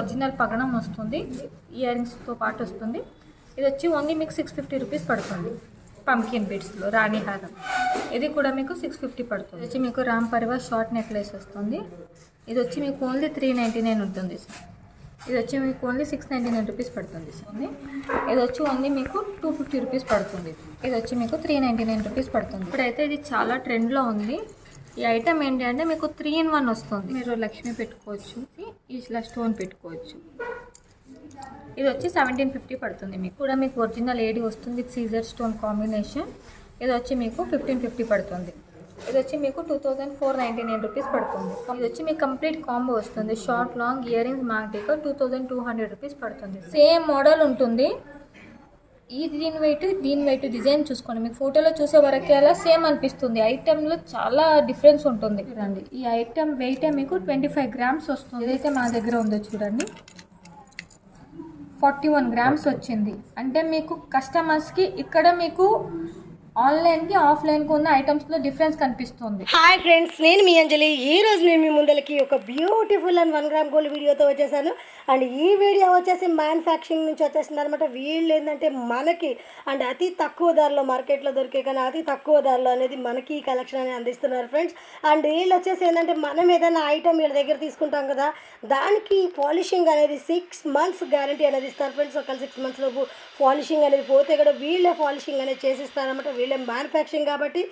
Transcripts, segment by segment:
Original పగడం వస్తుంది, year రింగ్స్తో పాటు వస్తుంది. ఇది వచ్చి ఓన్లీ మీకు 650 రూపీస్ పడుతుంది. పంకిన్ బీడ్స్లో రాణి హారం, ఇది కూడా మీకు 650 పడుతుంది. ఇది వచ్చి మీకు రామ్ పరివార్ షార్ట్ నెక్లెస్ వస్తుంది. ఇది వచ్చి మీకు ఓన్లీ 399 ఉంటుంది సార్. ఇది వచ్చి మీకు ఓన్లీ 699 రూపీస్ పడుతుంది సార్. ఇది వచ్చి ఓన్లీ మీకు 250 రూపీస్ పడుతుంది. ఇది వచ్చి మీకు 399 రూపీస్ పడుతుంది. ఇప్పుడైతే ఇది చాలా ట్రెండ్లో ఉంది. ఈ ఐటమ్ ఏంటి అంటే మీకు 3 in 1 వస్తుంది. మీరు లక్ష్మి పెట్టుకోవచ్చు, ఇలా స్టోన్ పెట్టుకోవచ్చు. ఇది వచ్చి 1750 పడుతుంది. మీకు కూడా మీకు ఒరిజినల్ ఏడి వస్తుంది, సీజర్ స్టోన్ కాంబినేషన్. ఇది వచ్చి మీకు 1550 పడుతుంది. ఇది వచ్చి మీకు 2499 రూపీస్ పడుతుంది. ఇది వచ్చి మీకు కంప్లీట్ కాంబో వస్తుంది. Short long ear rings magnetic 2200 rupees పడుతుంది. సేమ్ మోడల్ ఉంటుంది. దీని వెయిట్ డిజైన్ చూసుకోండి. మీకు ఫోటోలో చూసే వరకు అలా సేమ్ అనిపిస్తుంది. ఐటెంలో చాలా డిఫరెన్స్ ఉంటుంది. చూడండి, ఈ ఐటెం వెయిట్ మీకు 25 గ్రామ్స్ వస్తుంది. ఏదైతే మా దగ్గర ఉందో చూడండి, 41 గ్రామ్స్ వచ్చింది. అంటే మీకు కస్టమర్స్కి ఇక్కడ మీకు ఆన్లైన్కి ఆఫ్లైన్కి ఉన్న ఐటమ్స్లో డిఫరెన్స్ కనిపిస్తుంది. హాయ్ ఫ్రెండ్స్, నేను మీ అంజలి. ఈరోజు నేను మీ ముందరికి ఒక బ్యూటిఫుల్ అండ్ 1 గ్రామ్ గోల్డ్ వీడియోతో వచ్చేసాను. అండ్ ఈ వీడియో వచ్చేసి మ్యానుఫ్యాక్చరింగ్ నుంచి వచ్చేసింది అనమాట. వీళ్ళు ఏంటంటే మనకి అండ్ అతి తక్కువ ధరలో మార్కెట్లో దొరికే కానీ అతి తక్కువ ధరలో అనేది మనకి ఈ కలెక్షన్ అనేది అందిస్తున్నారు ఫ్రెండ్స్. అండ్ వీళ్ళు వచ్చేసి ఏంటంటే మనం ఏదైనా ఐటమ్ వీళ్ళ దగ్గర తీసుకుంటాం కదా, దానికి పాలిషింగ్ అనేది 6 months గ్యారంటీ అనేది ఇస్తారు ఫ్రెండ్స్. ఒక 6 months లోపు పాలిషింగ్ అనేది పోతే కూడా వీళ్ళే పాలిషింగ్ అనేది చేసిస్తారనమాట. వీళ్ళే మ్యానుఫ్యాక్చరింగ్ కాబట్టి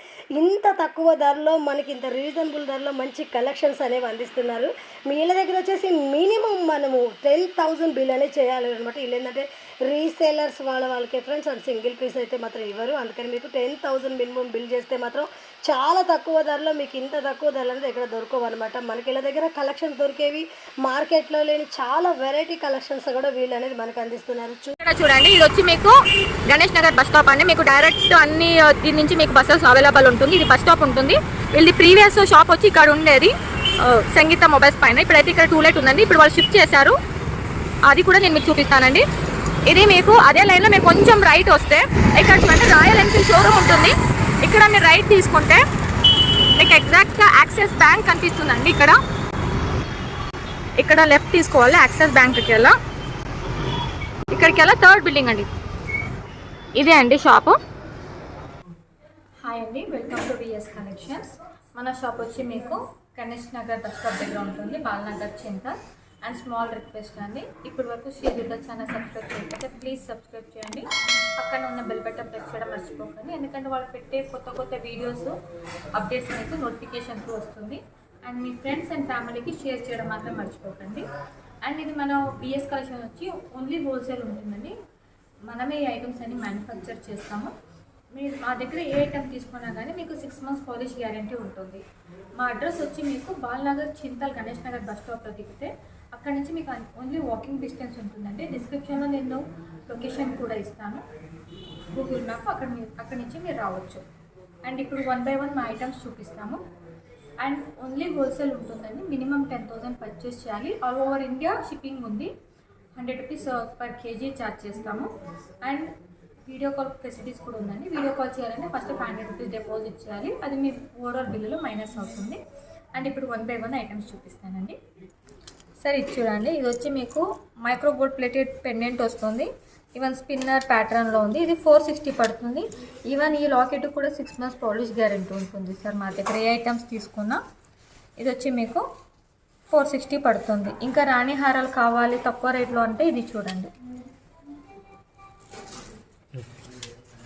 ఇంత తక్కువ ధరలో మనకి ఇంత రీజనబుల్ ధరలో మంచి కలెక్షన్స్ అనేవి అందిస్తున్నారు. వీళ్ళ దగ్గర వచ్చేసి మినిమం మనము 10,000 బిల్ అనేది చేయాలి అనమాట. వీళ్ళు ఏంటంటే రీసేలర్స్ వాళ్ళకే ఫ్రెండ్స్. అండ్ సింగిల్ పీస్ అయితే మాత్రం ఇవ్వరు. అందుకని మీకు 10,000 మినిమం బిల్ చేస్తే మాత్రం చాలా తక్కువ ధరలో మీకు ఇంత తక్కువ ధరలు అనేది ఎక్కడ దొరకవు అనమాట. మనకి వీళ్ళ దగ్గర కలెక్షన్స్ దొరికేవి మార్కెట్లో లేని చాలా వెరైటీ కలెక్షన్స్ కూడా వీళ్ళు అనేది మనకు అందిస్తున్నారు. చూడండి, ఇది వచ్చి మీకు గణేష్ నగర్ బస్ స్టాప్ అండి. మీకు డైరెక్ట్ అన్ని దీని నుంచి మీకు బస్సెస్ అవైలబుల్ ఉంటుంది. ఇది బస్ స్టాప్ ఉంటుంది. వీళ్ళది ప్రీవియస్ షాప్ వచ్చి ఇక్కడ ఉండేది సంగీత మొబైల్స్ పైన. ఇప్పుడైతే ఇక్కడ టూలెట్ ఉందండి. ఇప్పుడు వాళ్ళు షిఫ్ట్ చేశారు. అది కూడా నేను మీకు చూపిస్తానండి. ఇది మీకు అదే లైన్లో మీకు కొంచెం రైట్ వస్తే ఇక్కడ అంటే రాయల్ ఎన్ఫీల్డ్ షోరూమ్ ఉంటుంది. ఇక్కడ మీరు రైట్ తీసుకుంటే మీకు ఎగ్జాక్ట్గా యాక్సిస్ బ్యాంక్ కనిపిస్తుందండి. ఇక్కడ లెఫ్ట్ తీసుకోవాలి. యాక్సిస్ బ్యాంక్కి వెళ్ళా ఇక్కడికి వెళ్ళా 3rd బిల్డింగ్ అండి. ఇదే అండి షాపు. హాయ్ అండి, వెల్కమ్ టు విఎస్ కలెక్షన్స్. మన షాప్ వచ్చి మీకు గణేష్ నగర్ బస్ స్టాప్ దగ్గర ఉంటుంది, Balanagar Chintal. And small request అండి, ఇప్పటి వరకు శ్రీదుర్గా ఛానల్ సబ్స్క్రైబ్ చేయకపోతే ప్లీజ్ సబ్స్క్రైబ్ చేయండి. పక్కన ఉన్న బెల్ బటన్ ప్రెస్ చేయడం మర్చిపోకండి. ఎందుకంటే వాళ్ళు పెట్టే కొత్త వీడియోస్ అప్డేట్స్ అనేది నోటిఫికేషన్ త్రూ వస్తుంది. అండ్ మీ ఫ్రెండ్స్ అండ్ ఫ్యామిలీకి షేర్ చేయడం మాత్రం మర్చిపోకండి. అండ్ ఇది మన బిఎస్ కలెక్షన్ వచ్చి ఓన్లీ హోల్సేల్ ఉంటుందండి. మనమే ఈ ఐటమ్స్ అన్ని మ్యానుఫ్యాక్చర్ చేస్తాము. మీరు మా దగ్గర ఏ ఐటమ్ తీసుకున్నా కానీ మీకు 6 months పాలిష్ గ్యారంటీ ఉంటుంది. మా అడ్రస్ వచ్చి మీకు బాలనగర్ చింతల్ గణేష్ నగర్ బస్ స్టాప్లో దిగితే అక్కడ నుంచి మీకు ఓన్లీ వాకింగ్ డిస్టెన్స్ ఉంటుందండి. డిస్క్రిప్షన్లో నేను లొకేషన్ కూడా ఇస్తాను, గూగుల్ మ్యాప్. అక్కడి నుంచి మీరు రావచ్చు. అండ్ ఇప్పుడు 1 by 1 మా ఐటమ్స్ చూపిస్తాము. అండ్ ఓన్లీ హోల్సేల్ ఉంటుందండి. మినిమం 10,000 పర్చేస్ చేయాలి. ఆల్ ఓవర్ ఇండియా షిప్పింగ్ ఉంది. 100 రూపీస్ పర్ కేజీ ఛార్జ్ చేస్తాము. అండ్ వీడియో కాల్ ఫెసిలిటీస్ కూడా ఉందండి. వీడియో కాల్ చేయాలంటే ఫస్ట్ 500 రూపీస్ డిపాజిట్ చేయాలి. అది మీ ఓవరాల్ బిల్లులో మైనస్ అవుతుంది. అండ్ ఇప్పుడు 1 by 1 ఐటమ్స్ చూపిస్తానండి. సరే, ఇది చూడండి. ఇది వచ్చి మీకు మైక్రో గోల్డ్ ప్లేటెడ్ పెండెంట్ వస్తుంది. ఈవెన్ స్పిన్నర్ ప్యాటర్న్లో ఉంది. ఇది 460 పడుతుంది. ఈవెన్ ఈ లాకెట్ కూడా 6 months పాలిష్ గ్యారెంటీ ఉంటుంది సార్. మా దగ్గర ఏ ఐటమ్స్ తీసుకున్నా ఇది వచ్చి మీకు 460 పడుతుంది. ఇంకా రాణి హారాలు కావాలి తక్కువ రేట్లో అంటే ఇది చూడండి.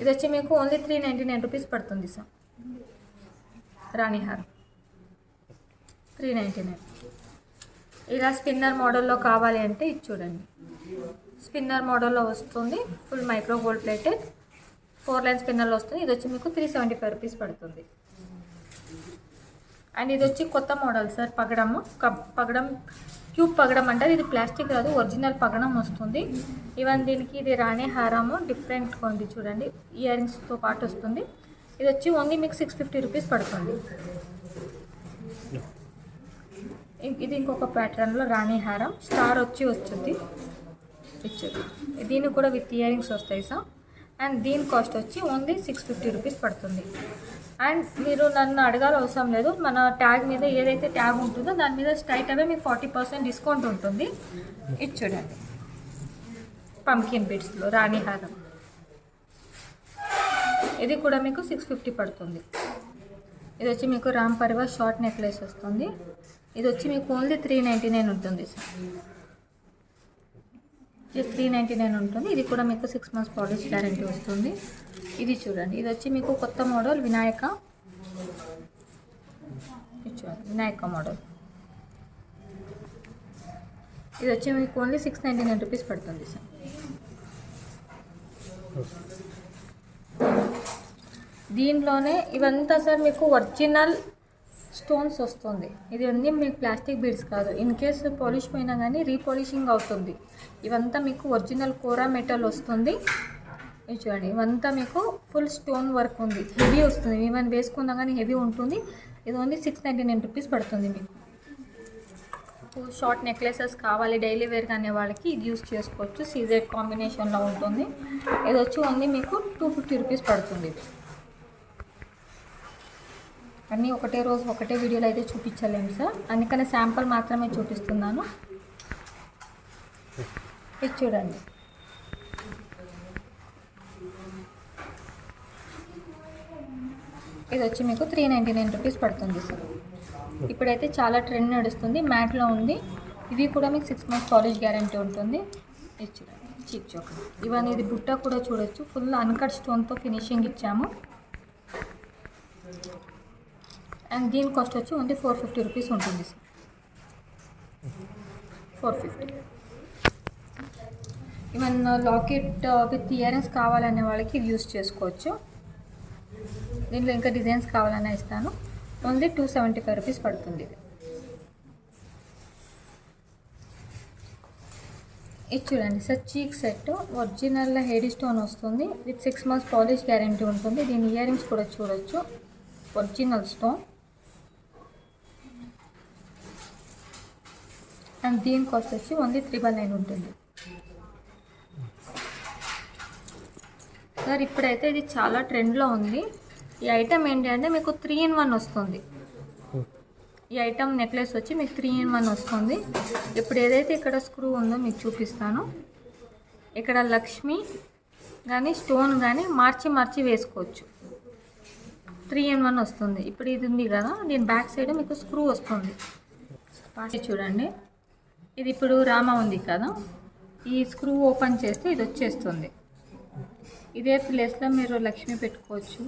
ఇది వచ్చి మీకు ఓన్లీ 399 రూపీస్ పడుతుంది సార్. రాణి హారం 399. ఇలా స్పిన్నర్ మోడల్లో కావాలి అంటే ఇది చూడండి. స్పిన్నర్ మోడల్లో వస్తుంది. Full micro gold plated 4 line స్పిన్నర్లో వస్తుంది. ఇది వచ్చి మీకు 375 రూపీస్ పడుతుంది. అండ్ ఇది వచ్చి కొత్త మోడల్ సార్. పగడం క్యూబ్ పగడం అంటారు. ఇది ప్లాస్టిక్ రాదు, ఒరిజినల్ పగడం వస్తుంది. ఈవెన్ దీనికి ఇది రాణి హారము డిఫరెంట్గా ఉంది చూడండి. ఇయర్ రింగ్స్తో పాటు వస్తుంది. ఇది వచ్చి ఓన్లీ మీకు 650 రూపీస్ పడుతుంది. ఇది ఇంకొక ప్యాటర్న్లో రాణి హారం స్టార్ వచ్చి వచ్చింది. దీనికి కూడా విత్ ఇయర్ రింగ్స్ వస్తాయి సార్. అండ్ దీని కాస్ట్ వచ్చి ఓన్లీ 650 రూపీస్ పడుతుంది. అండ్ మీరు నన్ను అడగాల అవసరం లేదు, మన ట్యాగ్ మీద ఏదైతే ట్యాగ్ ఉంటుందో దాని మీద స్ట్రైట్ అవే మీకు 40% డిస్కౌంట్ ఉంటుంది. ఇది చూడండి, పంకిన్ బీడ్స్లో రాణి హారం, ఇది కూడా మీకు 650 పడుతుంది. ఇది వచ్చి మీకు రామ్ పరివార్ షార్ట్ నెక్లెస్ వస్తుంది. ఇది వచ్చి మీకు ఓన్లీ 399 ఉంటుంది సార్. ఇది 399 ఉంటుంది. ఇది కూడా మీకు 6 months పాలిష్ గ్యారంటీ వస్తుంది. ఇది చూడండి, ఇది వచ్చి మీకు కొత్త మోడల్ వినాయక, ఇది చూడండి వినాయక మోడల్. ఇది వచ్చి మీకు ఓన్లీ 699 రూపీస్ పడుతుంది సార్. దీనిలోనే ఇవంతా సార్ మీకు ఒరిజినల్ స్టోన్స్ వస్తుంది. ఇది అన్నీ మీకు ప్లాస్టిక్ బీడ్స్ కాదు. ఇన్ కేస్ పాలిష్ పోయినా కానీ రీపాలిషింగ్ అవుతుంది. ఇవంతా మీకు ఒరిజినల్ కోరా మెటల్ వస్తుంది. ఇది చూడండి, ఇవంతా మీకు ఫుల్ స్టోన్ వర్క్ ఉంది, హెవీ వస్తుంది. ఈవెన్ వేసుకున్నా కానీ హెవీ ఉంటుంది. ఇది ఓన్లీ 699 రూపీస్ పడుతుంది. మీకు షార్ట్ నెక్లెసెస్ కావాలి డైలీ వేర్ అనే వాళ్ళకి ఇది యూస్ చేసుకోవచ్చు. సీజెడ్ కాంబినేషన్లో ఉంటుంది. ఇది వచ్చి ఓన్లీ మీకు 250 రూపీస్ పడుతుంది. ఇది అన్నీ ఒకటే రోజు ఒకటే వీడియోలో అయితే చూపించలేము సార్, అందుకని శాంపుల్ మాత్రమే చూపిస్తున్నాను. ఇది చూడండి, ఇది వచ్చి మీకు 399 రూపీస్ పడుతుంది సార్. ఇప్పుడైతే చాలా ట్రెండ్ నడుస్తుంది, మ్యాట్లో ఉంది. ఇవి కూడా మీకు 6 months పాలిష్ గ్యారంటీ ఉంటుంది. ఇది చూడండి, చీప్ చోకర్. ఇవన్నీ ఇది బుట్ట కూడా చూడొచ్చు, ఫుల్ అన్కట్ స్టోన్తో ఫినిషింగ్ ఇచ్చాము. అండ్ దీని కాస్ట్ వచ్చి ఓన్లీ 450 రూపీస్ ఉంటుంది sir. 450. Even locket with ear rings కావాలనే వాళ్ళకి ఇది యూస్ చేసుకోవచ్చు. దీంట్లో ఇంకా డిజైన్స్ కావాలన్నా ఇస్తాను. ఓన్లీ 275 రూపీస్ పడుతుంది. ఇది చూడండి సార్, చీక్ సెట్ ఒరిజినల్ హెయిర్ స్టోన్ వస్తుంది. విత్ 6 months పాలిష్ గ్యారంటీ ఉంటుంది. దీని ఇయర్ రింగ్స్ కూడా చూడొచ్చు, ఒరిజినల్ స్టోన్. అండ్ దీని కాస్ట్ వచ్చి ఓన్లీ 399 ఉంటుంది సార్. ఇప్పుడైతే ఇది చాలా ట్రెండ్లో ఉంది. ఈ ఐటమ్ ఏంటి అంటే మీకు 3 in 1 వస్తుంది. ఈ ఐటమ్ నెక్లెస్ వచ్చి మీకు 3 in 1 వస్తుంది. ఇప్పుడు ఏదైతే ఇక్కడ స్క్రూ ఉందో మీకు చూపిస్తాను. ఇక్కడ లక్ష్మి కానీ స్టోన్ కానీ మార్చి వేసుకోవచ్చు. 3 in 1 వస్తుంది. ఇప్పుడు ఇది ఉంది కదా, దీని బ్యాక్ సైడ్ మీకు స్క్రూ వస్తుంది. చూడండి, ఇది ఇప్పుడు రామ ఉంది కదా, ఈ స్క్రూ ఓపెన్ చేస్తే ఇది వచ్చేస్తుంది. ఇదే ప్లేస్లో మీరు లక్ష్మి పెట్టుకోవచ్చు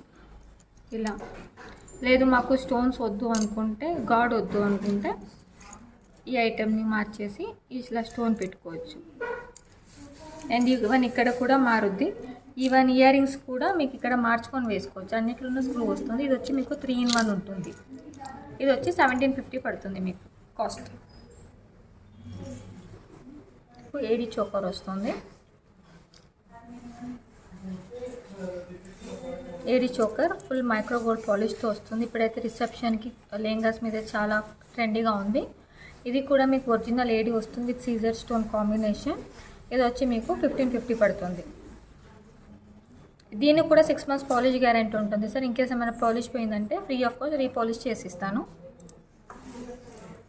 ఇలా. లేదు మాకు స్టోన్స్ వద్దు అనుకుంటే, గాడ్ వద్దు అనుకుంటే ఈ ఐటెంని మార్చేసి ఇలా స్టోన్ పెట్టుకోవచ్చు. అండ్ ఈవెన్ ఇక్కడ కూడా మారుద్ది. ఈవెన్ ఇయర్ రింగ్స్ కూడా మీకు ఇక్కడ మార్చుకొని వేసుకోవచ్చు. అన్నిట్లోనూ స్క్రూ వస్తుంది. ఇది వచ్చి మీకు 3 in 1 ఉంటుంది. ఇది వచ్చి 1750 పడుతుంది మీకు కాస్ట్. ఏడి చోకర్ వస్తుంది. AD choker full micro gold పాలిష్తో వస్తుంది. ఇప్పుడైతే రిసెప్షన్కి లెహంగాస్ మీద చాలా ట్రెండీగా ఉంది. ఇది కూడా మీకు ఒరిజినల్ ఏడి వస్తుంది విత్ సీజర్ స్టోన్ కాంబినేషన్. ఇది వచ్చి మీకు 1550 పడుతుంది. దీనికి కూడా 6 months పాలిష్ గ్యారెంటీ ఉంటుంది సార్. ఇంకేస్ ఏమైనా పాలిష్ పోయిందంటే ఫ్రీ ఆఫ్ కాస్ట్ రీపాలిష్ చేసి ఇస్తాను.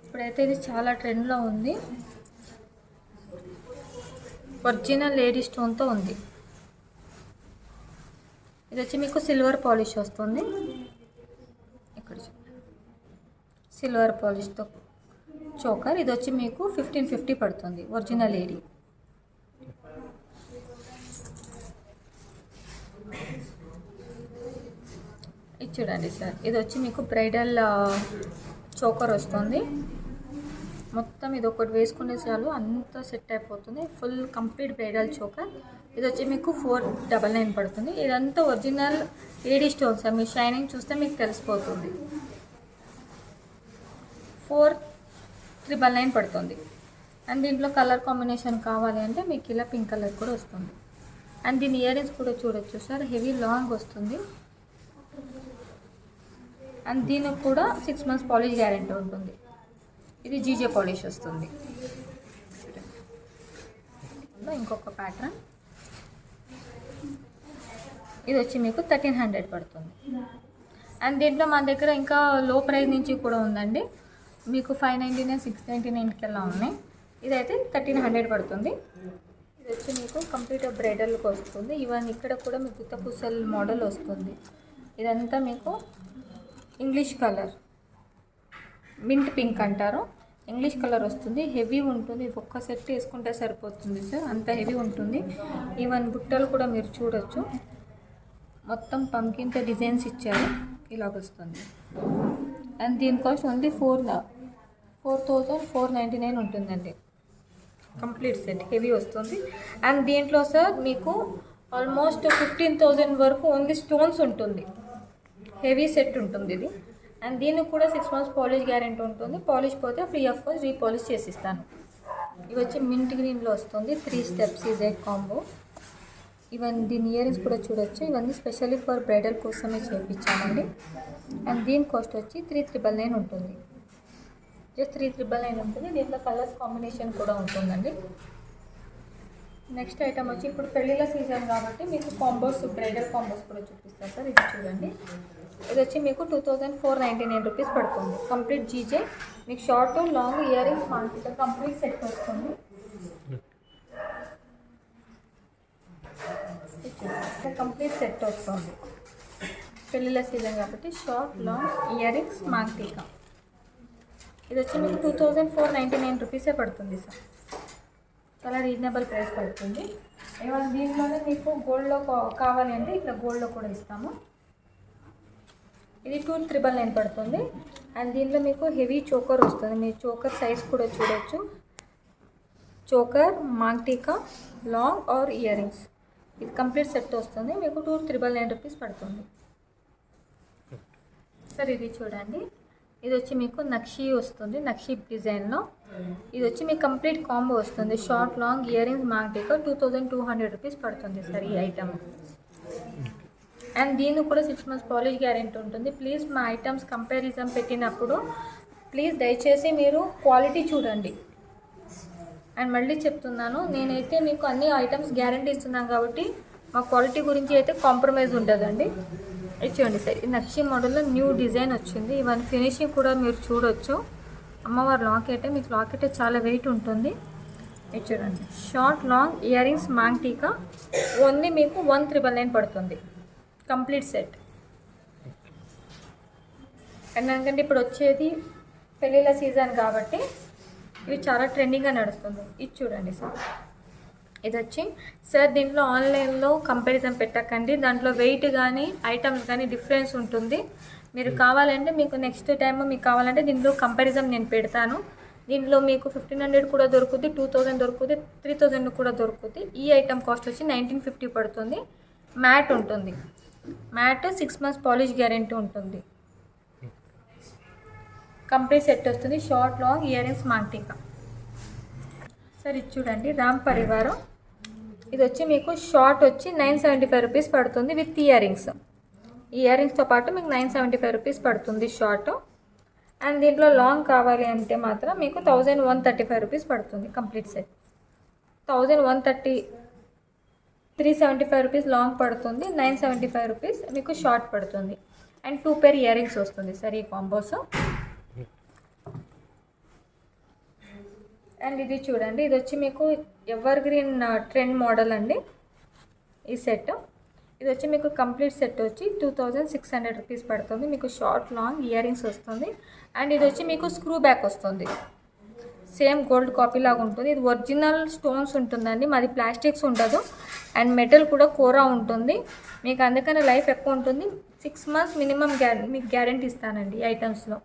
ఇప్పుడైతే ఇది చాలా ట్రెండ్లో ఉంది. ఒరిజినల్ లేడీ స్టోన్తో ఉంది. ఇది వచ్చి మీకు సిల్వర్ పాలిష్ వస్తుంది. ఇక్కడ సిల్వర్ పాలిష్తో చోకర్. ఇది వచ్చి మీకు 1550 పడుతుంది ఒరిజినల్ లేడీ. ఇది చూడండి సార్, ఇది వచ్చి మీకు బ్రైడల్ చోకర్ వస్తుంది. మొత్తం ఇది ఒకటి వేసుకునే చాలు అంతా సెట్ అయిపోతుంది. Full complete bridal choker. ఇది వచ్చి మీకు 499 పడుతుంది. ఇదంతా ఒరిజినల్ ఏడీ స్టోన్స్. మీ షైనింగ్ చూస్తే మీకు తెలిసిపోతుంది. 4399 పడుతుంది. అండ్ దీంట్లో కలర్ కాంబినేషన్ కావాలి అంటే మీకు ఇలా పింక్ కలర్ కూడా వస్తుంది. అండ్ దీని ఇయర్ రింగ్స్ కూడా చూడొచ్చు సార్, హెవీ లాంగ్ వస్తుంది. అండ్ దీనికి కూడా 6 months పాలిష్ గ్యారెంటీ ఉంటుంది. ఇది జీజే పాలిష్ వస్తుంది. ఇంకొక ప్యాటర్న్ ఇది వచ్చి మీకు 1300 పడుతుంది. అండ్ దీంట్లో మన దగ్గర ఇంకా లో ప్రైస్ నుంచి కూడా ఉందండి. మీకు 599, 699 అలా ఉన్నాయి. ఇదైతే 1300 పడుతుంది. ఇది వచ్చి మీకు కంప్లీట్ బ్రైడల్కి వస్తుంది. ఈవెన్ ఇక్కడ కూడా మీకు గుత్తపూసల్ మోడల్ వస్తుంది. ఇదంతా మీకు ఇంగ్లీష్ కలర్, మింట్ పింక్ అంటారు, ఇంగ్లీష్ కలర్ వస్తుంది. హెవీ ఉంటుంది. ఒక్క సెట్ వేసుకుంటే సరిపోతుంది సార్, అంత హెవీ ఉంటుంది. ఈవెన్ బుట్టలు కూడా మీరు చూడొచ్చు, మొత్తం పంకిన్తో డిజైన్స్ ఇచ్చారు, ఇలాగ వస్తుంది. అండ్ దీని కాస్ట్ ఓన్లీ 4,499 ఉంటుందండి. కంప్లీట్ సెట్ హెవీ వస్తుంది. అండ్ దీంట్లో సార్ మీకు ఆల్మోస్ట్ 15,000 వరకు ఓన్లీ స్టోన్స్ ఉంటుంది. హెవీ సెట్ ఉంటుంది ఇది. అండ్ దీనికి కూడా 6 months పాలిష్ గ్యారెంటీ ఉంటుంది. పాలిష్ పోతే ఫ్రీ ఆఫ్ కాస్ట్ రీపాలిష్ చేసిస్తాను. ఇవి వచ్చి మింట్ గ్రీన్లో వస్తుంది. 3 steps ఈజెడ్ కాంబో. ఈవెన్ దీని ఇయరింగ్స్ కూడా చూడొచ్చు. ఇవన్నీ స్పెషల్లీ ఫర్ బ్రైడల్ కోసమే చేయించామండి. అండ్ దీని కాస్ట్ వచ్చి 3,999 ఉంటుంది. జస్ట్ 3,999 ఉంటుంది. దీంట్లో కలర్స్ కాంబినేషన్ కూడా ఉంటుందండి. నెక్స్ట్ ఐటమ్ వచ్చి ఇప్పుడు పెళ్ళిళ్ళ సీజన్ కాబట్టి మీకు కాంబోస్, బ్రైడల్ కాంబోస్ కూడా చూపిస్తాను సార్. ఇది చూడండి. ఇది వచ్చి మీకు 2,499 రూపీస్ పడుతుంది. కంప్లీట్ జీజే మీకు షార్ట్ లాంగ్ ఇయర్ రింగ్స్ మనకి కంప్లీట్ సెట్ వస్తుంది. కంప్లీట్ సెట్ వస్తుంది పెళ్ళిళ్ళ సీజన్ కాబట్టి. Short long ear rings maang tikka. ఇది వచ్చి మీకు 2,499 రూపీసే పడుతుంది సార్. చాలా రీజనబుల్ ప్రైస్ పడుతుంది. ఏమైనా దీంట్లోనే మీకు గోల్డ్లో కావాలి అంటే ఇట్లా గోల్డ్లో కూడా ఇస్తాము. ఇది 2,999 పడుతుంది. అండ్ దీంట్లో మీకు హెవీ చోకర్ వస్తుంది. మీ చోకర్ సైజ్ కూడా చూడొచ్చు. Choker, maang tikka, long or earrings, ఇది కంప్లీట్ సెట్ వస్తుంది. మీకు 2,999 రూపీస్ పడుతుంది సార్. ఇది చూడండి. ఇది వచ్చి మీకు నక్షి వస్తుంది, నక్షి డిజైన్లో. ఇది వచ్చి మీకు కంప్లీట్ కాంబో వస్తుంది. Short long ear rings maang tikka 2,200 rupees పడుతుంది సార్ ఈ ఐటమ్. అండ్ దీనికి కూడా 6 months పాలిష్ గ్యారెంటీ ఉంటుంది. ప్లీజ్ మా ఐటమ్స్ కంపారిజన్ పెట్టినప్పుడు ప్లీజ్ దయచేసి మీరు క్వాలిటీ చూడండి. అండ్ మళ్ళీ చెప్తున్నాను, నేనైతే మీకు అన్ని ఐటమ్స్ గ్యారెంటీ ఇస్తున్నాను కాబట్టి మా క్వాలిటీ గురించి అయితే కాంప్రమైజ్ ఉంటుందండి. ఇది చూడండి సార్, ఈ నక్షి మోడల్లో న్యూ డిజైన్ వచ్చింది. ఇవన్నీ ఫినిషింగ్ కూడా మీరు చూడొచ్చు. అమ్మవారి లాకెట్, మీకు లాకెట్ చాలా వెయిట్ ఉంటుంది. ఇది చూడండి, short long ear rings maang tikka only మీకు 1,999 పడుతుంది కంప్లీట్ సెట్. అండ్ ఎందుకంటే ఇప్పుడు వచ్చేది పెళ్ళిళ్ళ సీజన్ కాబట్టి ఇవి చాలా ట్రెండింగ్గా నడుస్తుంది. ఇది చూడండి సార్, ఇది వచ్చి సార్ దీంట్లో ఆన్లైన్లో కంపారిజన్ పెట్టకండి. దాంట్లో వెయిట్ కానీ ఐటమ్స్ కానీ డిఫరెన్స్ ఉంటుంది. మీరు కావాలంటే మీకు నెక్స్ట్ టైం మీకు కావాలంటే దీంట్లో కంపారిజన్ నేను పెడతాను. దీంట్లో మీకు 1,500 కూడా దొరుకుతుంది, 2,000 దొరుకుతుంది, 3,000 కూడా దొరుకుతుంది. ఈ ఐటమ్ కాస్ట్ వచ్చి 1,950 పడుతుంది. మ్యాట్ ఉంటుంది. మ్యాట్ 6 months పాలిష్ గ్యారెంటీ ఉంటుంది. కంప్లీట్ సెట్ వస్తుంది. Short long ear rings maang tikka. Sir ఇది చూడండి, రామ్ పరివారం. ఇది వచ్చి మీకు షార్ట్ వచ్చి 975 రూపీస్ పడుతుంది విత్ ఇయర్ రింగ్స్. ఈ ఇయర్ రింగ్స్తో పాటు మీకు 975 రూపీస్ పడుతుంది షార్ట్. అండ్ దీంట్లో లాంగ్ కావాలి అంటే మాత్రం మీకు 1,135 రూపీస్ పడుతుంది కంప్లీట్ సెట్. 375 రూపీస్ లాంగ్ పడుతుంది, 975 రూపీస్ మీకు షార్ట్ పడుతుంది. అండ్ 2 pair ఇయర్ రింగ్స్ వస్తుంది సార్ ఈ కాంబోస్. అండ్ ఇది చూడండి, ఇది వచ్చి మీకు ఎవర్ గ్రీన్ ట్రెండ్ మోడల్ అండి ఈ సెట్. ఇది వచ్చి మీకు కంప్లీట్ సెట్ వచ్చి 2,600 రూపీస్ పడుతుంది. మీకు షార్ట్ లాంగ్ ఇయర్ రింగ్స్ వస్తుంది. అండ్ ఇది వచ్చి మీకు స్క్రూ బ్యాక్ వస్తుంది. సేమ్ గోల్డ్ కాపీ లాగా ఉంటుంది. ఇది ఒరిజినల్ స్టోన్స్ ఉంటుందండి, మాది ప్లాస్టిక్స్ ఉండదు. అండ్ మెటల్ కూడా కోరా ఉంటుంది. మీకు అందుకని లైఫ్ ఎక్కువ ఉంటుంది. 6 months మినిమం మీకు గ్యారెంటీ ఇస్తానండి ఈ ఐటమ్స్లో.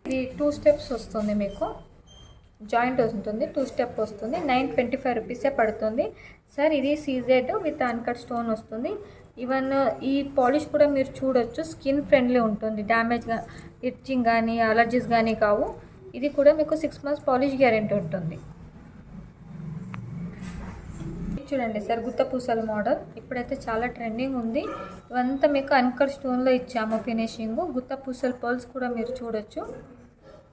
ఇది 2 steps వస్తుంది. మీకు జాయింట్ ఉంటుంది, 2 step వస్తుంది. 925 రూపీసే పడుతుంది సార్. ఇది సీజెడ్ విత్ అన్కట్ స్టోన్ వస్తుంది. ఈవెన్ ఈ పాలిష్ కూడా మీరు చూడొచ్చు, స్కిన్ ఫ్రెండ్లీ ఉంటుంది. డ్యామేజ్గా ఇచ్చింగ్ కానీ అలర్జీస్ కానీ కావు. ఇది కూడా మీకు 6 months పాలిష్ గ్యారెంటీ ఉంటుంది. చూడండి సార్, గుత్తపూసల మోడల్ ఇప్పుడైతే చాలా ట్రెండింగ్ ఉంది. ఇవంతా మీకు అన్కట్ స్టోన్లో ఇచ్చాము ఫినిషింగ్. గుత్తపూసల పర్ల్స్ కూడా మీరు చూడొచ్చు.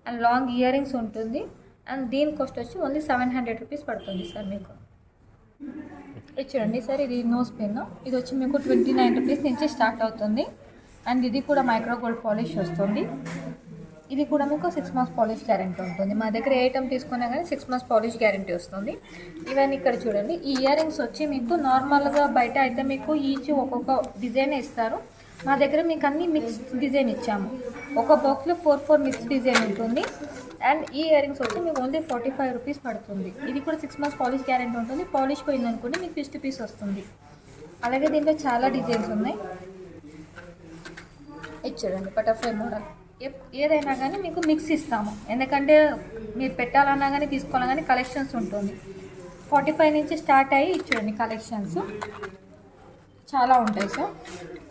అండ్ లాంగ్ ఇయర్ రింగ్స్ ఉంటుంది. అండ్ దీని కాస్ట్ వచ్చి ఓన్లీ 700 రూపీస్ పడుతుంది సార్ మీకు. ఇది చూడండి సార్, ఇది నోస్ పెన్. ఇది వచ్చి మీకు 29 రూపీస్ నుంచి స్టార్ట్ అవుతుంది. అండ్ ఇది కూడా మైక్రో గోల్డ్ పాలిష్ వస్తుంది. ఇది కూడా మీకు 6 months పాలిష్ గ్యారెంటీ ఉంటుంది. మా దగ్గర ఏ ఐటమ్ తీసుకున్నా కానీ 6 months పాలిష్ గ్యారెంటీ వస్తుంది. ఈవెన్ ఇక్కడ చూడండి, ఈ ఇయర్ రింగ్స్ వచ్చి మీకు నార్మల్గా బయట అయితే మీకు ఈచ్ ఒక్కొక్క డిజైన్ ఇస్తారు. మా దగ్గర మీకు అన్ని మిక్స్ డిజైన్ ఇచ్చాము. ఒక బాక్స్లో 4 మిక్స్ డిజైన్ ఉంటుంది. అండ్ ఈ ఇయర్ రింగ్స్ వచ్చి మీకు ఓన్లీ 45 రూపీస్ పడుతుంది. ఇది కూడా 6 months పాలిష్ గ్యారెంటీ ఉంటుంది. పాలిష్ పోయిందనుకోండి మీకు పీస్ వస్తుంది. అలాగే దీంట్లో చాలా డిజైన్స్ ఉన్నాయి. ఇది చూడండి, బటర్ఫ్లై మోడల్. ఏదైనా కానీ మీకు మిక్స్ ఇస్తాము, ఎందుకంటే మీరు పెట్టాలన్నా కానీ తీసుకోవాలన్నా కానీ కలెక్షన్స్ ఉంటుంది. 45 నుంచి స్టార్ట్ అయ్యి చూడండి కలెక్షన్స్ చాలా ఉంటాయి సార్.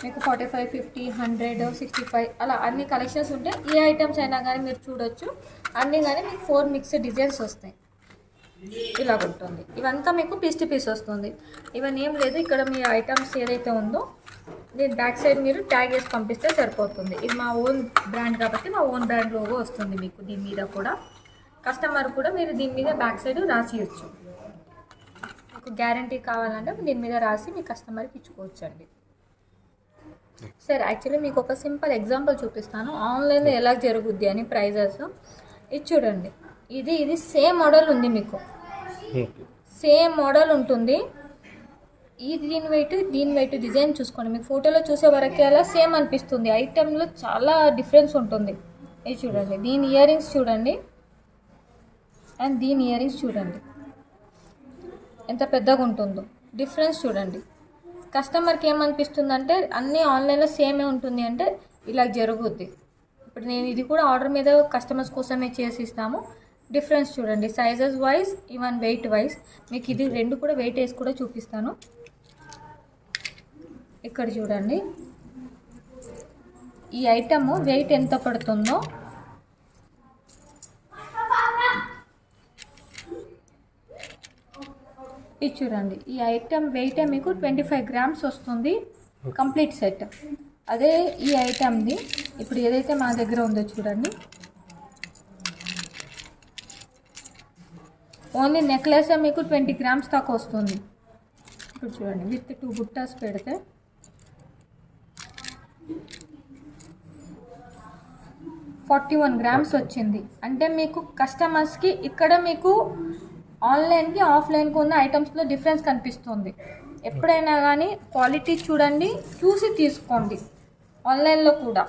మీకు 45, 50, 100, 65 అలా అన్ని కలెక్షన్స్ ఉంటాయి. ఏ ఐటమ్స్ అయినా కానీ మీరు చూడొచ్చు. అన్నీ కానీ మీకు 4 మిక్స్డ్ డిజైన్స్ వస్తాయి. ఇలా ఉంటుంది. ఇవంతా మీకు పీస్ వస్తుంది. ఇవన్నీ ఏం లేదు, ఇక్కడ మీ ఐటమ్స్ ఏదైతే ఉందో దీని బ్యాక్ సైడ్ మీరు ట్యాగ్ చేసి పంపిస్తే సరిపోతుంది. ఇది మా ఓన్ బ్రాండ్ కాబట్టి మా ఓన్ బ్రాండ్ లోగో వస్తుంది మీకు. దీని మీద కూడా కస్టమర్ కూడా మీరు దీని మీద బ్యాక్ సైడ్ రాసియచ్చు. మీకు గ్యారంటీ కావాలంటే దీని మీద రాసి మీ కస్టమర్కి ఇచ్చుకోవచ్చు అండి. సార్ యాక్చువల్లీ మీకు ఒక సింపుల్ ఎగ్జాంపుల్ చూపిస్తాను ఆన్లైన్లో ఎలా జరుగుద్ది అని ప్రైజెస్. ఇది చూడండి, ఇది సేమ్ మోడల్ ఉంది మీకు, సేమ్ మోడల్ ఉంటుంది. దీని వెయిట్ డిజైన్ చూసుకోండి. మీకు ఫోటోలో చూసే వరకే అలా సేమ్ అనిపిస్తుంది. ఐటెంలో చాలా డిఫరెన్స్ ఉంటుంది. ఇది చూడండి, దీని ఇయర్ రింగ్స్ చూడండి అండ్ దీని ఇయర్ రింగ్స్ చూడండి ఎంత పెద్దగా ఉంటుందో. డిఫరెన్స్ చూడండి. కస్టమర్కి ఏమనిపిస్తుందంటే అన్నీ ఆన్లైన్లో సేమే ఉంటుంది అంటే ఇలా జరుగుద్ది. ఇప్పుడు నేను ఇది కూడా ఆర్డర్ మీద కస్టమర్స్ కోసమే చేసి ఇస్తాము. డిఫరెన్స్ చూడండి, sizes wise even wait wise. మీకు ఇది రెండు కూడా వెయిట్ వేసి కూడా చూపిస్తాను. ఇక్కడ చూడండి, ఈ ఐటమ్ వెయిట్ ఎంత పడుతుందో. ఇది చూడండి, ఈ ఐటమ్ వెయిటే మీకు 25 grams వస్తుంది కంప్లీట్ సెట్. అదే ఈ ఐటమ్ది ఇప్పుడు ఏదైతే మా దగ్గర ఉందో చూడండి, ఓన్లీ నెక్లెస్ మీకు 20 grams దాకా వస్తుంది. ఇప్పుడు చూడండి, విత్ 2 బుట్టాస్ పెడితే 41 grams వచ్చింది. అంటే మీకు కస్టమర్స్కి ఇక్కడ మీకు ఆన్లైన్కి ఆఫ్లైన్కి ఉన్న ఐటమ్స్లో డిఫరెన్స్ కనిపిస్తుంది. ఎప్పుడైనా కానీ క్వాలిటీ చూడండి, చూసి తీసుకోండి ఆన్లైన్లో కూడా.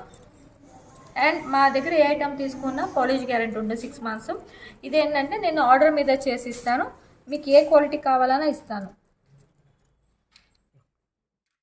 అండ్ మా దగ్గర ఏ ఐటమ్ తీసుకున్నా పాలిష్ గ్యారెంటీ ఉంటుంది 6 months. ఇదేంటంటే నేను ఆర్డర్ మీద చేసి ఇస్తాను. మీకు ఏ క్వాలిటీ కావాలన్నా ఇస్తాను.